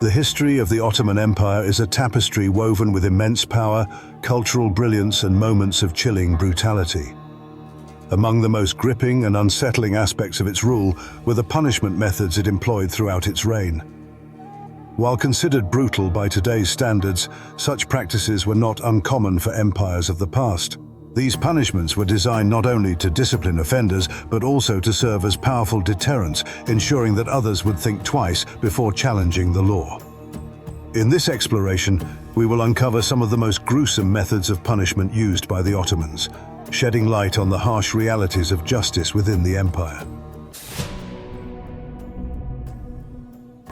The history of the Ottoman Empire is a tapestry woven with immense power, cultural brilliance, and moments of chilling brutality. Among the most gripping and unsettling aspects of its rule were the punishment methods it employed throughout its reign. While considered brutal by today's standards, such practices were not uncommon for empires of the past. These punishments were designed not only to discipline offenders, but also to serve as powerful deterrents, ensuring that others would think twice before challenging the law. In this exploration, we will uncover some of the most gruesome methods of punishment used by the Ottomans, shedding light on the harsh realities of justice within the empire.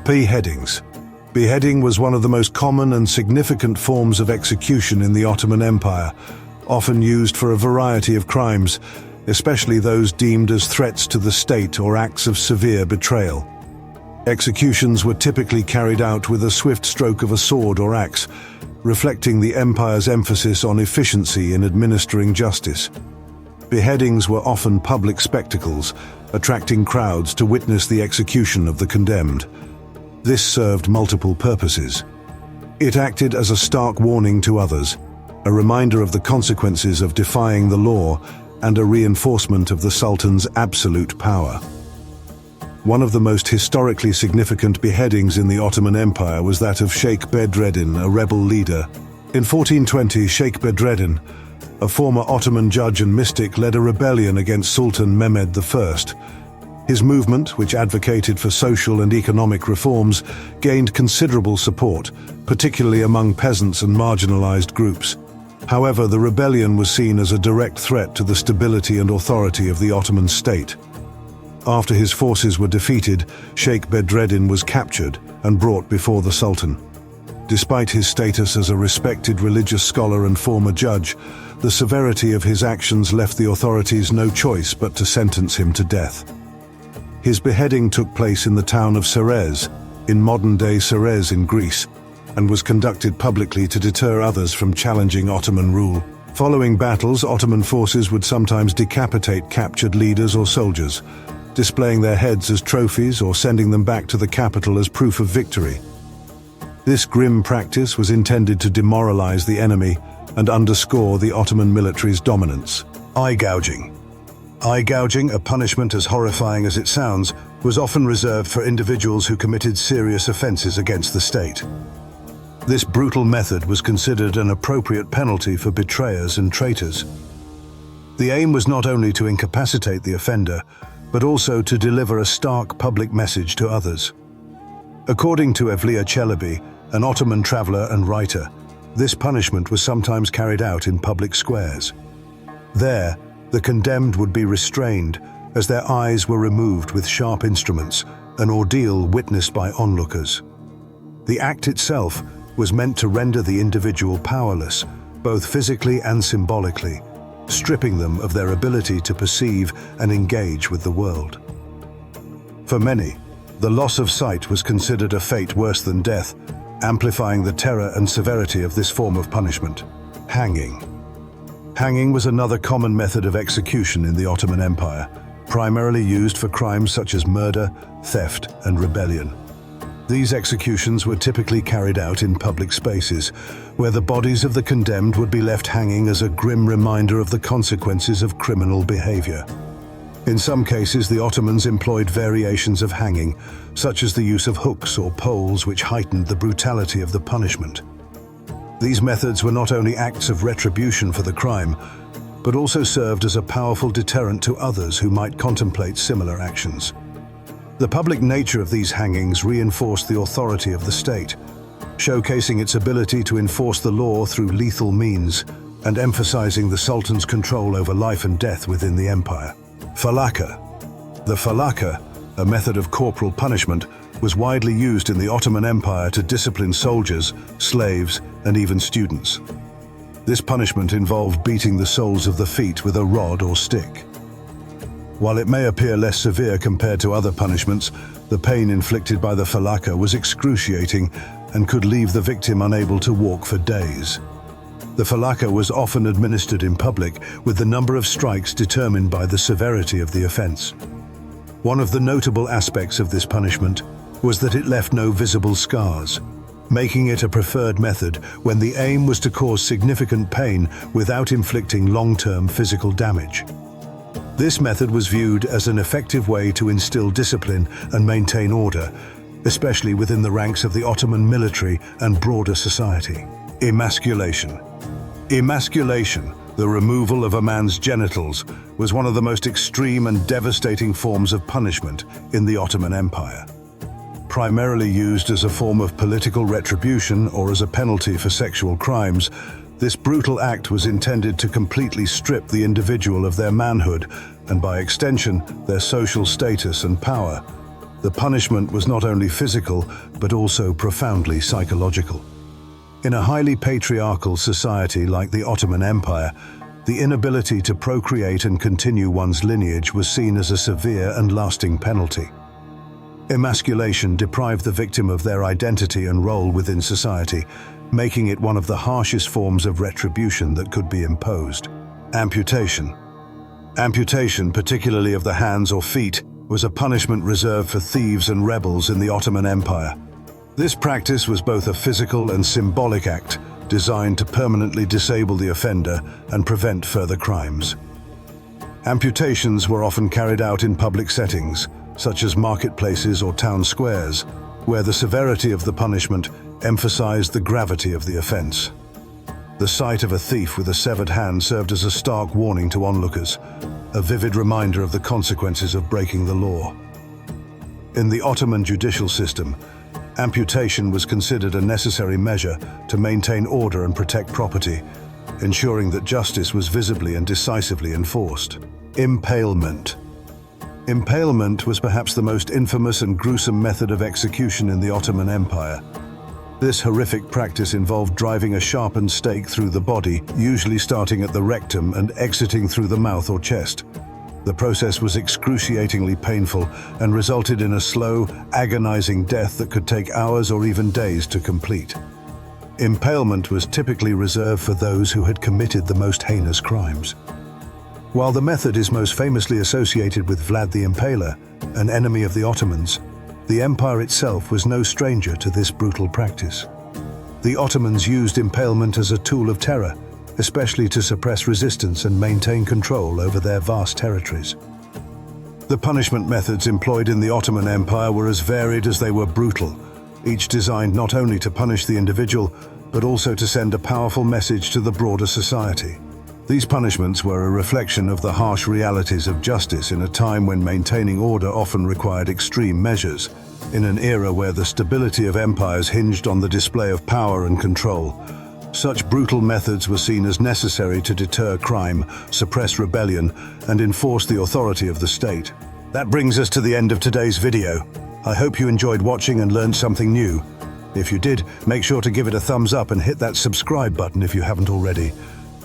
Beheadings. Beheading was one of the most common and significant forms of execution in the Ottoman Empire, often used for a variety of crimes, especially those deemed as threats to the state or acts of severe betrayal. Executions were typically carried out with a swift stroke of a sword or axe, reflecting the empire's emphasis on efficiency in administering justice. Beheadings were often public spectacles, attracting crowds to witness the execution of the condemned. This served multiple purposes. It acted as a stark warning to others, a reminder of the consequences of defying the law, and a reinforcement of the Sultan's absolute power. One of the most historically significant beheadings in the Ottoman Empire was that of Sheikh Bedreddin, a rebel leader. In 1420, Sheikh Bedreddin, a former Ottoman judge and mystic, led a rebellion against Sultan Mehmed I. His movement, which advocated for social and economic reforms, gained considerable support, particularly among peasants and marginalized groups. However, the rebellion was seen as a direct threat to the stability and authority of the Ottoman state. After his forces were defeated, Sheikh Bedreddin was captured and brought before the Sultan. Despite his status as a respected religious scholar and former judge, the severity of his actions left the authorities no choice but to sentence him to death. His beheading took place in the town of Serez, in modern-day Serez in Greece, and was conducted publicly to deter others from challenging Ottoman rule. Following battles, Ottoman forces would sometimes decapitate captured leaders or soldiers, displaying their heads as trophies or sending them back to the capital as proof of victory. This grim practice was intended to demoralize the enemy and underscore the Ottoman military's dominance. Eye gouging. Eye gouging, a punishment as horrifying as it sounds, was often reserved for individuals who committed serious offenses against the state. This brutal method was considered an appropriate penalty for betrayers and traitors. The aim was not only to incapacitate the offender, but also to deliver a stark public message to others. According to Evliya Çelebi, an Ottoman traveler and writer, this punishment was sometimes carried out in public squares. There, the condemned would be restrained as their eyes were removed with sharp instruments, an ordeal witnessed by onlookers. The act itself was meant to render the individual powerless, both physically and symbolically, stripping them of their ability to perceive and engage with the world. For many, the loss of sight was considered a fate worse than death, amplifying the terror and severity of this form of punishment. Hanging. Hanging was another common method of execution in the Ottoman Empire, primarily used for crimes such as murder, theft, and rebellion. These executions were typically carried out in public spaces, where the bodies of the condemned would be left hanging as a grim reminder of the consequences of criminal behavior. In some cases, the Ottomans employed variations of hanging, such as the use of hooks or poles, which heightened the brutality of the punishment. These methods were not only acts of retribution for the crime, but also served as a powerful deterrent to others who might contemplate similar actions. The public nature of these hangings reinforced the authority of the state, showcasing its ability to enforce the law through lethal means and emphasizing the Sultan's control over life and death within the empire. Faka. The Faka, a method of corporal punishment, was widely used in the Ottoman Empire to discipline soldiers, slaves, and even students. This punishment involved beating the soles of the feet with a rod or stick. While it may appear less severe compared to other punishments, the pain inflicted by the Faka was excruciating and could leave the victim unable to walk for days. The Faka was often administered in public, with the number of strikes determined by the severity of the offense. One of the notable aspects of this punishment was that it left no visible scars, making it a preferred method when the aim was to cause significant pain without inflicting long-term physical damage. This method was viewed as an effective way to instill discipline and maintain order, especially within the ranks of the Ottoman military and broader society. Emasculation. Emasculation, the removal of a man's genitals, was one of the most extreme and devastating forms of punishment in the Ottoman Empire. Primarily used as a form of political retribution or as a penalty for sexual crimes, this brutal act was intended to completely strip the individual of their manhood and, by extension, their social status and power. The punishment was not only physical, but also profoundly psychological. In a highly patriarchal society like the Ottoman Empire, the inability to procreate and continue one's lineage was seen as a severe and lasting penalty. Emasculation deprived the victim of their identity and role within society, making it one of the harshest forms of retribution that could be imposed. Amputation. Amputation, particularly of the hands or feet, was a punishment reserved for thieves and rebels in the Ottoman Empire. This practice was both a physical and symbolic act designed to permanently disable the offender and prevent further crimes. Amputations were often carried out in public settings, such as marketplaces or town squares, where the severity of the punishment emphasized the gravity of the offense. The sight of a thief with a severed hand served as a stark warning to onlookers, a vivid reminder of the consequences of breaking the law. In the Ottoman judicial system, amputation was considered a necessary measure to maintain order and protect property, ensuring that justice was visibly and decisively enforced. Impalement. Impalement was perhaps the most infamous and gruesome method of execution in the Ottoman Empire. This horrific practice involved driving a sharpened stake through the body, usually starting at the rectum and exiting through the mouth or chest. The process was excruciatingly painful and resulted in a slow, agonizing death that could take hours or even days to complete. Impalement was typically reserved for those who had committed the most heinous crimes. While the method is most famously associated with Vlad the Impaler, an enemy of the Ottomans, the empire itself was no stranger to this brutal practice. The Ottomans used impalement as a tool of terror, especially to suppress resistance and maintain control over their vast territories. The punishment methods employed in the Ottoman Empire were as varied as they were brutal, each designed not only to punish the individual, but also to send a powerful message to the broader society. These punishments were a reflection of the harsh realities of justice in a time when maintaining order often required extreme measures, in an era where the stability of empires hinged on the display of power and control. Such brutal methods were seen as necessary to deter crime, suppress rebellion, and enforce the authority of the state. That brings us to the end of today's video. I hope you enjoyed watching and learned something new. If you did, make sure to give it a thumbs up and hit that subscribe button if you haven't already.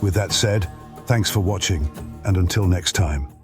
With that said, thanks for watching, and until next time.